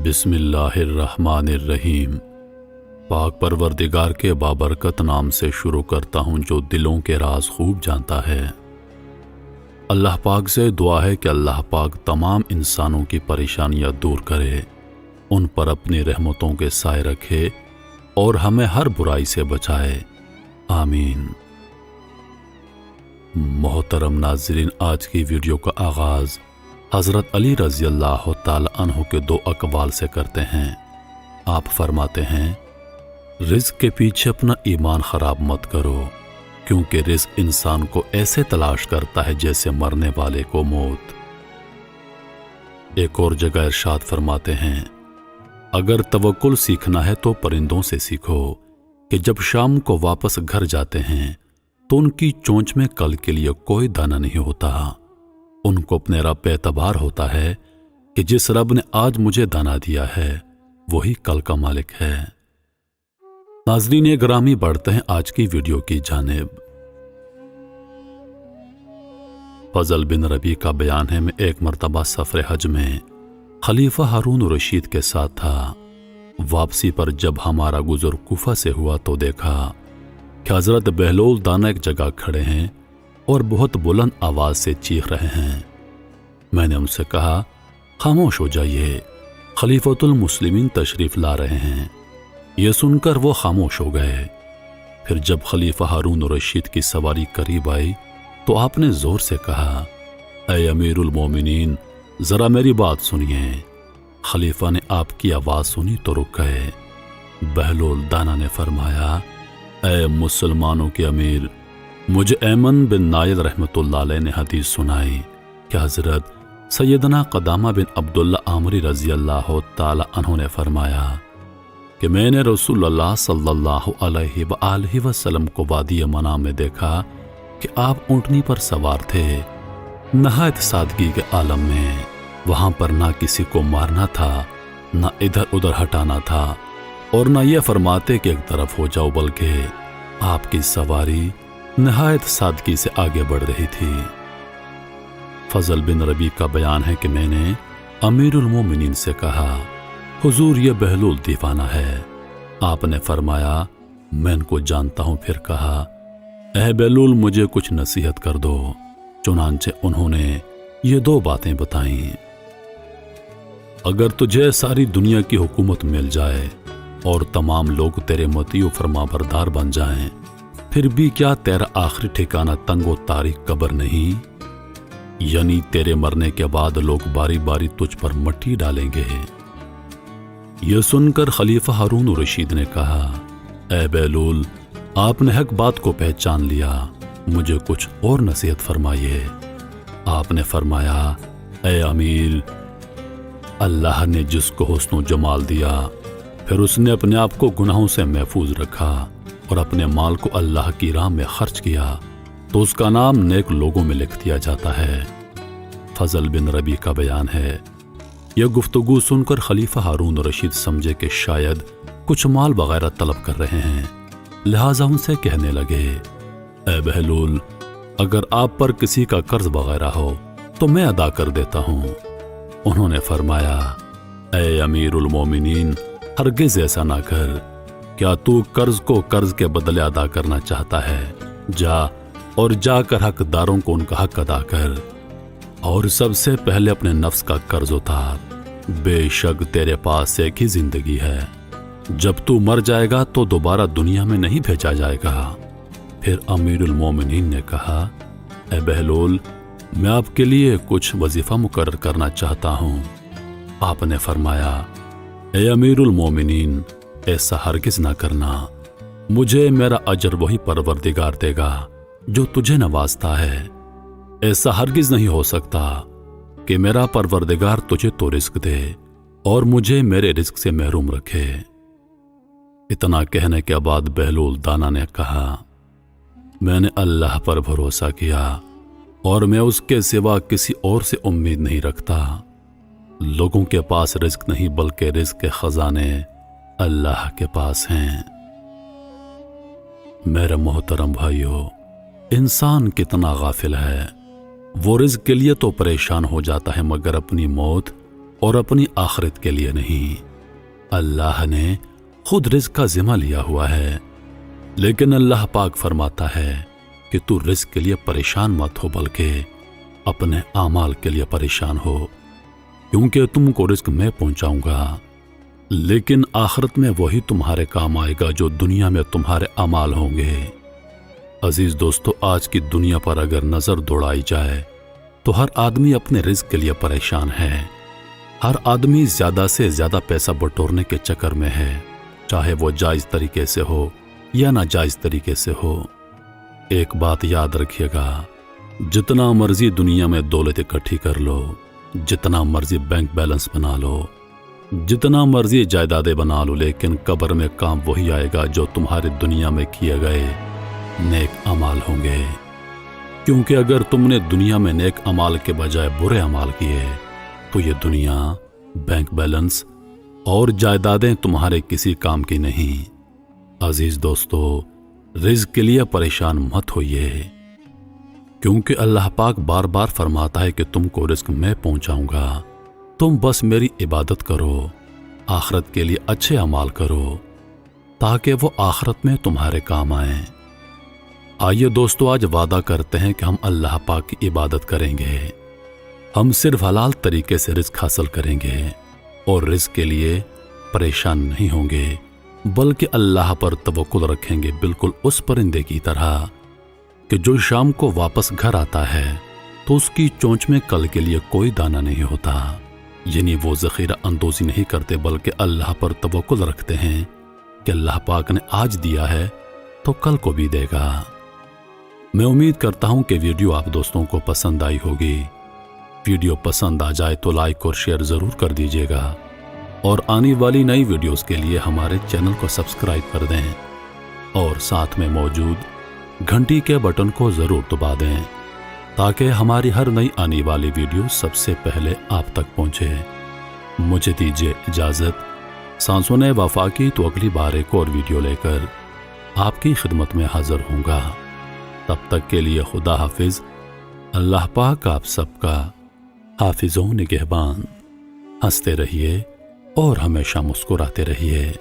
بسم اللہ الرحمن الرحیم۔ پاک پروردگار کے بابرکت نام سے شروع کرتا ہوں جو دلوں کے راز خوب جانتا ہے۔ اللہ پاک سے دعا ہے کہ اللہ پاک تمام انسانوں کی پریشانیاں دور کرے، ان پر اپنی رحمتوں کے سائے رکھے اور ہمیں ہر برائی سے بچائے، آمین۔ محترم ناظرین، آج کی ویڈیو کا آغاز حضرت علی رضی اللہ تعالی عنہ کے دو اقوال سے کرتے ہیں۔ آپ فرماتے ہیں، رزق کے پیچھے اپنا ایمان خراب مت کرو، کیونکہ رزق انسان کو ایسے تلاش کرتا ہے جیسے مرنے والے کو موت۔ ایک اور جگہ ارشاد فرماتے ہیں، اگر توکل سیکھنا ہے تو پرندوں سے سیکھو کہ جب شام کو واپس گھر جاتے ہیں تو ان کی چونچ میں کل کے لیے کوئی دانہ نہیں ہوتا، ان کو اپنے رب پہ اعتبار ہوتا ہے کہ جس رب نے آج مجھے دانہ دیا ہے وہی کل کا مالک ہے۔ ناظرین گرامی، بڑھتے ہیں آج کی ویڈیو کی جانب۔ فضل بن ربیع کا بیان ہے، میں ایک مرتبہ سفر حج میں خلیفہ ہارون رشید کے ساتھ تھا۔ واپسی پر جب ہمارا گزر کوفہ سے ہوا تو دیکھا کہ حضرت بہلول دانا ایک جگہ کھڑے ہیں اور بہت بلند آواز سے چیخ رہے ہیں۔ میں نے ان سے کہا، خاموش ہو جائیے، خلیفۃ المسلمین تشریف لا رہے ہیں۔ یہ سن کر وہ خاموش ہو گئے۔ پھر جب خلیفہ ہارون رشید کی سواری قریب آئی تو آپ نے زور سے کہا، اے امیر المومنین، ذرا میری بات سنیے۔ خلیفہ نے آپ کی آواز سنی تو رک گئے۔ بہلول دانا نے فرمایا، اے مسلمانوں کے امیر، مجھے ایمن بن نائل رحمۃ اللہ علیہ نے حدیث سنائی کہ حضرت سیدنا قدامہ بن عبداللہ عامری رضی اللہ تعالی عنہ نے فرمایا کہ میں نے رسول اللہ صلی اللہ علیہ وآلہ وسلم کو وادی منع میں دیکھا کہ آپ اونٹنی پر سوار تھے، نہایت سادگی کے عالم میں۔ وہاں پر نہ کسی کو مارنا تھا، نہ ادھر ادھر ہٹانا تھا، اور نہ یہ فرماتے کہ ایک طرف ہو جاؤ، بلکہ آپ کی سواری نہایت سادگی سے آگے بڑھ رہی تھی۔ فضل بن ربیع کا بیان ہے کہ میں نے امیر المومنین سے کہا، حضور یہ بہلول دیوانہ ہے۔ آپ نے فرمایا، میں ان کو جانتا ہوں۔ پھر کہا، اے بہلول، مجھے کچھ نصیحت کر دو۔ چنانچہ انہوں نے یہ دو باتیں بتائیں، اگر تجھے ساری دنیا کی حکومت مل جائے اور تمام لوگ تیرے مطیع و فرما بردار بن جائیں، پھر بھی کیا تیرا آخری ٹھکانہ تنگ و تاریک قبر نہیں؟ یعنی تیرے مرنے کے بعد لوگ باری باری تجھ پر مٹی ڈالیں گے۔ یہ سن کر خلیفہ ہارون رشید نے کہا، اے بہلول، آپ نے حق بات کو پہچان لیا، مجھے کچھ اور نصیحت فرمائیے۔ آپ نے فرمایا، اے امیر، اللہ نے جس کو حسن و جمال دیا، پھر اس نے اپنے آپ کو گناہوں سے محفوظ رکھا اور اپنے مال کو اللہ کی راہ میں خرچ کیا تو اس کا نام نیک لوگوں میں لکھ دیا جاتا ہے۔ فضل بن ربیع کا بیان ہے، یہ گفتگو سن کر خلیفہ ہارون رشید سمجھے کہ شاید کچھ مال وغیرہ طلب کر رہے ہیں، لہٰذا ان سے کہنے لگے، اے بہلول، اگر آپ پر کسی کا قرض وغیرہ ہو تو میں ادا کر دیتا ہوں۔ انہوں نے فرمایا، اے امیر المومنین، ہرگز ایسا نہ کر۔ کیا تو قرض کو قرض کے بدلے ادا کرنا چاہتا ہے؟ جا کر حقداروں کو ان کا حق ادا کر، اور سب سے پہلے اپنے نفس کا قرض اتار۔ بے شک تیرے پاس ایک ہی زندگی ہے، جب تو مر جائے گا تو دوبارہ دنیا میں نہیں بھیجا جائے گا۔ پھر امیر المومنین نے کہا، اے بہلول، میں آپ کے لیے کچھ وظیفہ مقرر کرنا چاہتا ہوں۔ آپ نے فرمایا، اے امیر المومنین، ایسا ہرگز نہ کرنا، مجھے میرا اجر وہی پروردگار دے گا جو تجھے نوازتا ہے۔ ایسا ہرگز نہیں ہو سکتا کہ میرا پروردگار تجھے تو رزق دے اور مجھے میرے رزق سے محروم رکھے۔ اتنا کہنے کے بعد بہلول دانا نے کہا، میں نے اللہ پر بھروسہ کیا اور میں اس کے سوا کسی اور سے امید نہیں رکھتا۔ لوگوں کے پاس رزق نہیں بلکہ رزق کے خزانے اللہ کے پاس ہیں۔ میرے محترم بھائیو، انسان کتنا غافل ہے، وہ رزق کے لیے تو پریشان ہو جاتا ہے مگر اپنی موت اور اپنی آخرت کے لیے نہیں۔ اللہ نے خود رزق کا ذمہ لیا ہوا ہے، لیکن اللہ پاک فرماتا ہے کہ تو رزق کے لیے پریشان مت ہو، بلکہ اپنے اعمال کے لیے پریشان ہو، کیونکہ تم کو رزق میں پہنچاؤں گا، لیکن آخرت میں وہی تمہارے کام آئے گا جو دنیا میں تمہارے اعمال ہوں گے۔ عزیز دوستو، آج کی دنیا پر اگر نظر دوڑائی جائے تو ہر آدمی اپنے رزق کے لیے پریشان ہے۔ ہر آدمی زیادہ سے زیادہ پیسہ بٹورنے کے چکر میں ہے، چاہے وہ جائز طریقے سے ہو یا ناجائز طریقے سے ہو۔ ایک بات یاد رکھیے گا، جتنا مرضی دنیا میں دولت اکٹھی کر لو، جتنا مرضی بینک بیلنس بنا لو، جتنا مرضی جائیدادیں بنا لو، لیکن قبر میں کام وہی آئے گا جو تمہاری دنیا میں کیے گئے نیک اعمال ہوں گے۔ کیونکہ اگر تم نے دنیا میں نیک اعمال کے بجائے برے اعمال کیے تو یہ دنیا، بینک بیلنس اور جائیدادیں تمہارے کسی کام کی نہیں۔ عزیز دوستو، رزق کے لیے پریشان مت ہوئیے، کیونکہ اللہ پاک بار بار فرماتا ہے کہ تم کو رزق میں پہنچاؤں گا، تم بس میری عبادت کرو، آخرت کے لیے اچھے اعمال کرو، تاکہ وہ آخرت میں تمہارے کام آئیں۔ آئیے دوستو، آج وعدہ کرتے ہیں کہ ہم اللہ پاک کی عبادت کریں گے، ہم صرف حلال طریقے سے رزق حاصل کریں گے اور رزق کے لیے پریشان نہیں ہوں گے، بلکہ اللہ پر توکل رکھیں گے، بالکل اس پرندے کی طرح کہ جو شام کو واپس گھر آتا ہے تو اس کی چونچ میں کل کے لیے کوئی دانہ نہیں ہوتا، یعنی وہ ذخیرہ اندوزی نہیں کرتے، بلکہ اللہ پر توکل رکھتے ہیں کہ اللہ پاک نے آج دیا ہے تو کل کو بھی دے گا۔ میں امید کرتا ہوں کہ ویڈیو آپ دوستوں کو پسند آئی ہوگی۔ ویڈیو پسند آ جائے تو لائک اور شیئر ضرور کر دیجیے گا، اور آنے والی نئی ویڈیوز کے لیے ہمارے چینل کو سبسکرائب کر دیں اور ساتھ میں موجود گھنٹی کے بٹن کو ضرور دبا دیں تاکہ ہماری ہر نئی آنے والی ویڈیو سب سے پہلے آپ تک پہنچے۔ مجھے دیجیے اجازت، سانسوں نے وفا کی تو اگلی بار ایک اور ویڈیو لے کر آپ کی خدمت میں حاضر ہوں گا۔ تب تک کے لیے خدا حافظ۔ اللہ پاک آپ سب کا حافظ و نگہبان۔ ہنستے رہیے اور ہمیشہ مسکراتے رہیے۔